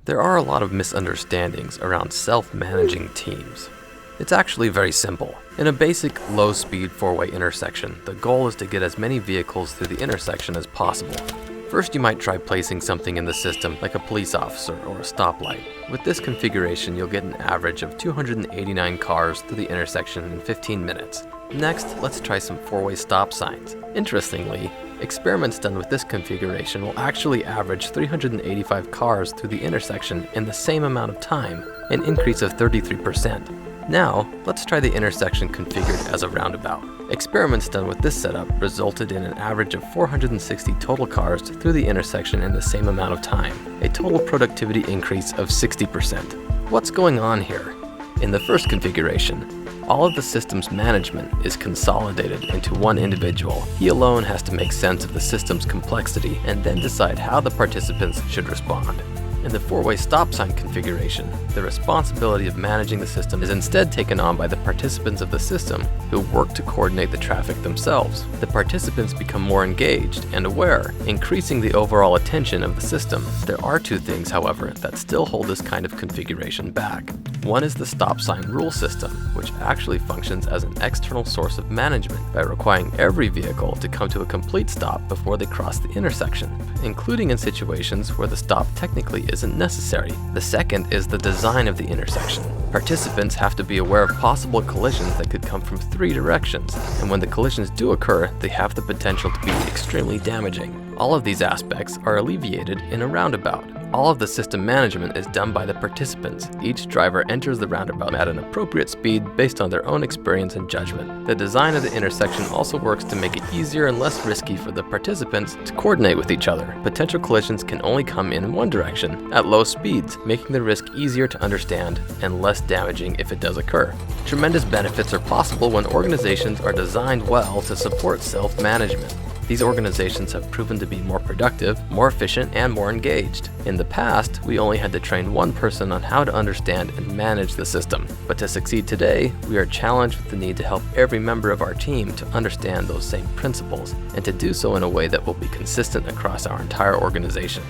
There are a lot of misunderstandings around self-managing teams. It's actually very simple. In a basic low-speed four-way intersection, the goal is to get as many vehicles through the intersection as possible. First, you might try placing something in the system like a police officer or a stoplight. With this configuration, you'll get an average of 289 cars through the intersection in 15 minutes. Next, let's try some four-way stop signs. Interestingly, experiments done with this configuration will actually average 385 cars through the intersection in the same amount of time, an increase of 33%. Now, let's try the intersection configured as a roundabout. Experiments done with this setup resulted in an average of 460 total cars through the intersection in the same amount of time, a total productivity increase of 60%. What's going on here? In the first configuration, all of the system's management is consolidated into one individual. He alone has to make sense of the system's complexity and then decide how the participants should respond. In the four-way stop sign configuration, the responsibility of managing the system is instead taken on by the participants of the system who work to coordinate the traffic themselves. The participants become more engaged and aware, increasing the overall attention of the system. There are two things, however, that still hold this kind of configuration back. One is the stop sign rule system, which actually functions as an external source of management by requiring every vehicle to come to a complete stop before they cross the intersection, including in situations where the stop technically isn't necessary. The second is the design of the intersection. Participants have to be aware of possible collisions that could come from three directions, and when the collisions do occur, they have the potential to be extremely damaging. All of these aspects are alleviated in a roundabout. All of the system management is done by the participants. Each driver enters the roundabout at an appropriate speed based on their own experience and judgment. The design of the intersection also works to make it easier and less risky for the participants to coordinate with each other. Potential collisions can only come in one direction at low speeds, making the risk easier to understand and less damaging if it does occur. Tremendous benefits are possible when organizations are designed well to support self-management. These organizations have proven to be more productive, more efficient, and more engaged. In the past, we only had to train one person on how to understand and manage the system. But to succeed today, we are challenged with the need to help every member of our team to understand those same principles, and to do so in a way that will be consistent across our entire organization.